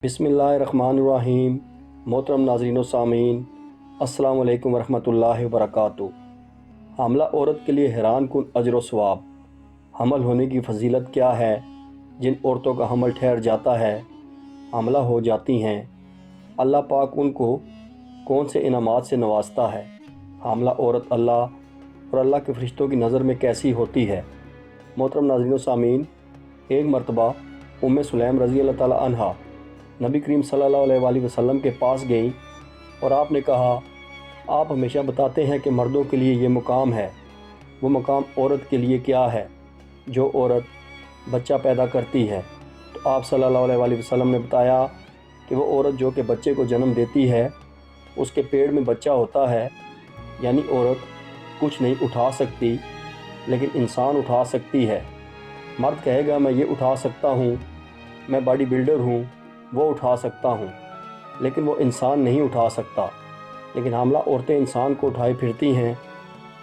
बिस्मिल्लाहिर्रहमानिर्रहीम। मोहतरम नाज़रीन व सामीन, अस्सलामु अलैकुम वरहमतुल्लाहि वबरकातुहू। हामला औरत के लिए हैरान कुन अजर व सवाब। हमल होने की फजीलत क्या है? जिन औरतों का हमल ठहर जाता है, हामला हो जाती हैं, अल्लाह पाक उनको कौन से इनामात से नवाजता है? हामला औरत अल्लाह और अल्लाह के फरिश्तों की नज़र में कैसी होती है? मोहतरम नाज़रीन व सामीन, एक मरतबा उम्मे सुलैम रज़ी अल्लाह ताला अन्हा नबी करीम सल्लल्लाहु अलैहि वसल्लम के पास गई और आपने कहा, आप हमेशा बताते हैं कि मर्दों के लिए ये मुकाम है, वो मुकाम औरत के लिए क्या है? जो औरत बच्चा पैदा करती है। तो आप सल्लल्लाहु अलैहि वसल्लम ने बताया कि वो औरत जो कि बच्चे को जन्म देती है, उसके पेट में बच्चा होता है, यानी औरत कुछ नहीं उठा सकती, लेकिन इंसान उठा सकती है। मर्द कहेगा मैं ये उठा सकता हूँ, मैं बॉडी बिल्डर हूँ, वो उठा सकता हूँ, लेकिन वो इंसान नहीं उठा सकता। लेकिन हामला औरतें इंसान को उठाए फिरती हैं।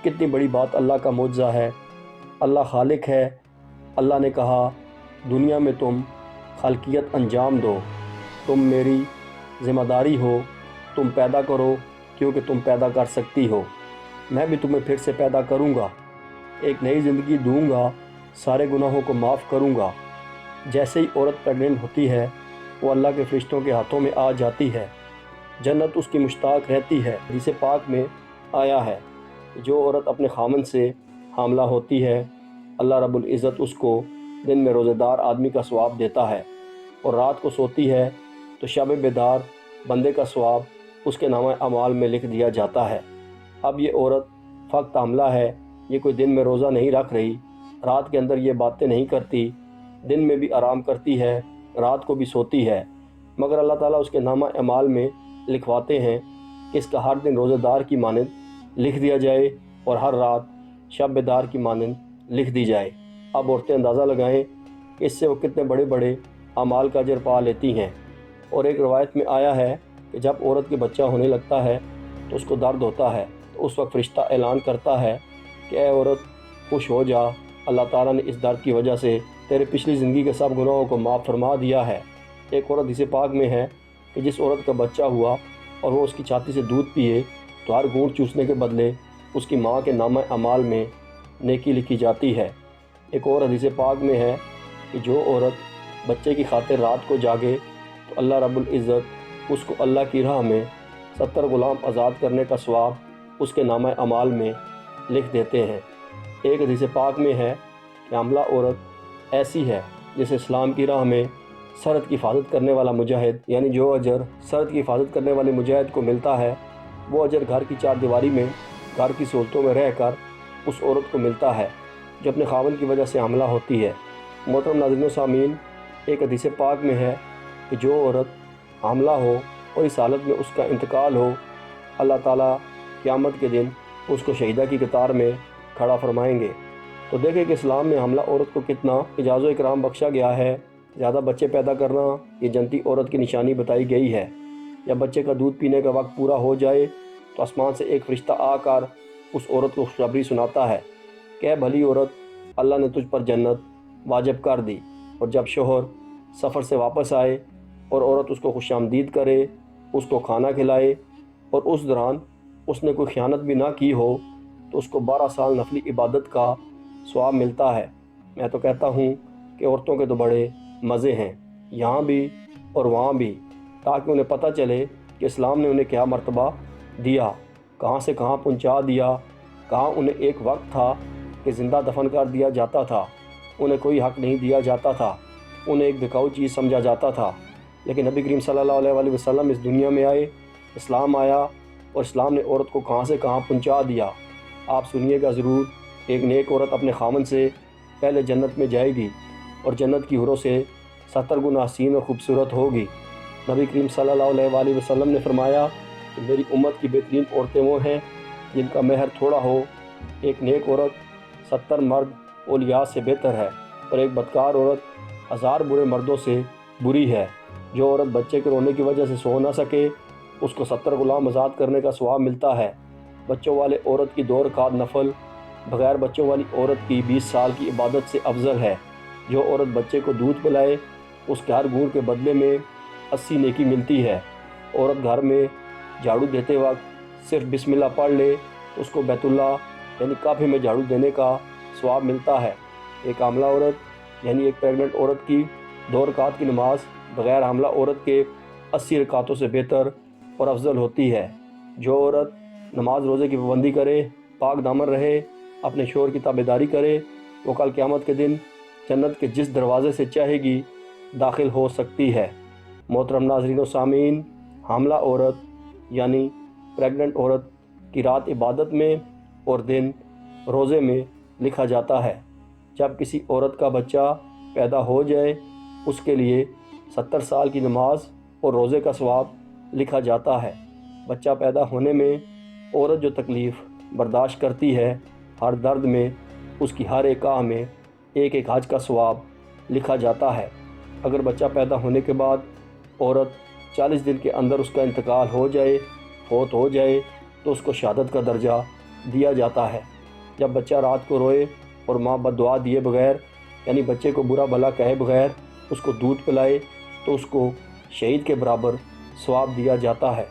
कितनी बड़ी बात, अल्लाह का मुआज़ा है। अल्लाह खालिक है। अल्लाह ने कहा, दुनिया में तुम खल्कियत अंजाम दो, तुम मेरी ज़िम्मेदारी हो, तुम पैदा करो क्योंकि तुम पैदा कर सकती हो। मैं भी तुम्हें फिर से पैदा करूँगा, एक नई ज़िंदगी दूँगा, सारे गुनाहों को माफ़ करूँगा। जैसे ही औरत प्रेग्नेंट होती है, वो अल्लाह के फरिश्तों के हाथों में आ जाती है। जन्नत उसकी मुश्ताक रहती है। हदीस पाक में आया है, जो औरत अपने खामन से हामला होती है, अल्लाह रब्बुल इज़्ज़त उसको दिन में रोज़ेदार आदमी का सवाब देता है, और रात को सोती है तो शब बेदार बंदे का सवाब उसके नामा अमाल में लिख दिया जाता है। अब ये औरत फ़क्त हामला है, ये कोई दिन में रोज़ा नहीं रख रही, रात के अंदर ये बातें नहीं करती, दिन में भी आराम करती है, रात को भी सोती है, मगर अल्लाह ताला उसके नामा अमाल में लिखवाते हैं कि इसका हर दिन रोज़ेदार की मानद लिख दिया जाए और हर रात शब बेदार की मानद लिख दी जाए। अब औरतें अंदाज़ा लगाएं कि इससे वो कितने बड़े बड़े अमाल का अजर पा लेती हैं। और एक रवायत में आया है कि जब औरत के बच्चा होने लगता है तो उसको दर्द होता है, तो उस वक्त फरिश्ता ऐलान करता है कि ऐ औरत खुश हो जा, अल्लाह ताला ने इस दर्द की वजह से तेरे पिछली ज़िंदगी के सब गुनाहों को माफ़ फरमा दिया है। एक औरत हदीस पाक में है कि जिस औरत का बच्चा हुआ और वो उसकी छाती से दूध पिए, तो हर घूंट चूसने के बदले उसकी माँ के नामा अमाल में नेकी लिखी जाती है। एक और हदीस पाक में है कि जो औरत बच्चे की खातिर रात को जागे, तो अल्लाह रब्बुल इज़्ज़त उसको अल्लाह की राह में 70 ग़ुलाम आज़ाद करने का सवाब उसके नामा अमाल में लिख देते हैं। एक हदीस पाक में है कि हामला औरत ऐसी है जैसे इस्लाम की राह में सरहद की हिफाजत करने वाला मुजाहिद, यानी जो अजर सरहद की हिफाजत करने वाले मुजाहिद को मिलता है, वो अजर घर की चार दीवारी में घर की सहूलतों में रहकर उस औरत को मिलता है जो अपने खावन की वजह से हमला होती है। मोहतरम नाज़रीन व सामीन, एक हदीस पाक में है कि जो औरत हमला हो और इस हालत में उसका इंतकाल हो, अल्लाह ताला क़यामत के दिन उसको शहीदा की कतार में खड़ा फरमाएंगे। तो देखें कि इस्लाम में हमला औरत को कितना इजाज़ो इकराम बख्शा गया है। ज़्यादा बच्चे पैदा करना ये जनती औरत की निशानी बताई गई है। जब बच्चे का दूध पीने का वक्त पूरा हो जाए, तो आसमान से एक फ़रिश्ता आकर उस औरत को खुशखबरी सुनाता है कि भली औरत, अल्लाह ने तुझ पर जन्नत वाजिब कर दी। और जब शोहर सफ़र से वापस आए और औरत उसको खुशामदीद करे, उसको खाना खिलाए और उस दौरान उसने कोई ख़यानत भी ना की हो, तो उसको 12 साल नफली इबादत का सवाब मिलता है। मैं तो कहता हूँ कि औरतों के तो बड़े मज़े हैं, यहाँ भी और वहाँ भी, ताकि उन्हें पता चले कि इस्लाम ने उन्हें क्या मर्तबा दिया, कहाँ से कहाँ पहुँचा दिया। कहाँ उन्हें एक वक्त था कि ज़िंदा दफन कर दिया जाता था, उन्हें कोई हक़ नहीं दिया जाता था, उन्हें एक बिकाऊ चीज़ समझा जाता था। लेकिन नबी करीम सल्लल्लाहु अलैहि वसल्लम इस दुनिया में आए, इस्लाम आया और इस्लाम ने औरत को कहाँ से कहाँ पहुँचा दिया। आप सुनिएगा ज़रूर। एक नेक औरत अपने खामन से पहले जन्नत में जाएगी और जन्नत की हूरों से 70 गुना हसीन और ख़ूबसूरत होगी। नबी करीम सल्लल्लाहु अलैहि वसल्लम ने फरमाया कि मेरी उम्मत की बेहतरीन औरतें वो हैं जिनका महर थोड़ा हो। एक नेक औरत 70 मर्द औलिया से बेहतर है, और एक बदकार औरत 1000 बुरे मर्दों से बुरी है। जो औरत बच्चे के रोने की वजह से सो ना सके, उसको 70 ग़ुलाम आज़ाद करने का सवाब मिलता है। बच्चों वाले औरत की 2 रकात नफल बग़ैर बच्चों वाली औरत की 20 साल की इबादत से अफजल है। जो औरत बच्चे को दूध पिलाए, उसके हर घूंट के बदले में 80 نیکی ملتی ہے۔ عورت گھر میں جھاڑو دیتے وقت صرف بسم اللہ پڑھ لے تو اس کو بیت اللہ یعنی کعبے میں جھاڑو دینے کا ثواب ملتا ہے۔ ایک حاملہ عورت یعنی ایک پریگننٹ عورت کی 2 رکعت کی نماز بغیر حاملہ عورت کے 80 رکعتوں سے بہتر اور افضل ہوتی ہے۔ جو عورت نماز روزے کی پابندی کرے، پاک دامن رہے، اپنے شوہر کی تابعداری کرے، وہ کل قیامت کے دن جنت کے جس دروازے سے چاہے گی داخل ہو سکتی ہے۔ محترم ناظرین و سامعین، حاملہ عورت یعنی پریگننٹ عورت کی رات عبادت میں اور دن روزے میں لکھا جاتا ہے۔ جب کسی عورت کا بچہ پیدا ہو جائے اس کے لیے 70 سال کی نماز اور روزے کا ثواب لکھا جاتا ہے۔ بچہ پیدا ہونے میں عورت جو تکلیف برداشت کرتی ہے، ہر درد میں اس کی ہر ایک آہ میں ایک ایک حج کا ثواب لکھا جاتا ہے۔ اگر بچہ پیدا ہونے کے بعد عورت 40 دن کے اندر اس کا انتقال ہو جائے، فوت ہو جائے تو اس کو شہادت کا درجہ دیا جاتا ہے۔ جب بچہ رات کو روئے اور ماں بد دعا دیے بغیر یعنی بچے کو برا بھلا کہے بغیر اس کو دودھ پلائے تو اس کو شہید کے برابر ثواب دیا جاتا ہے۔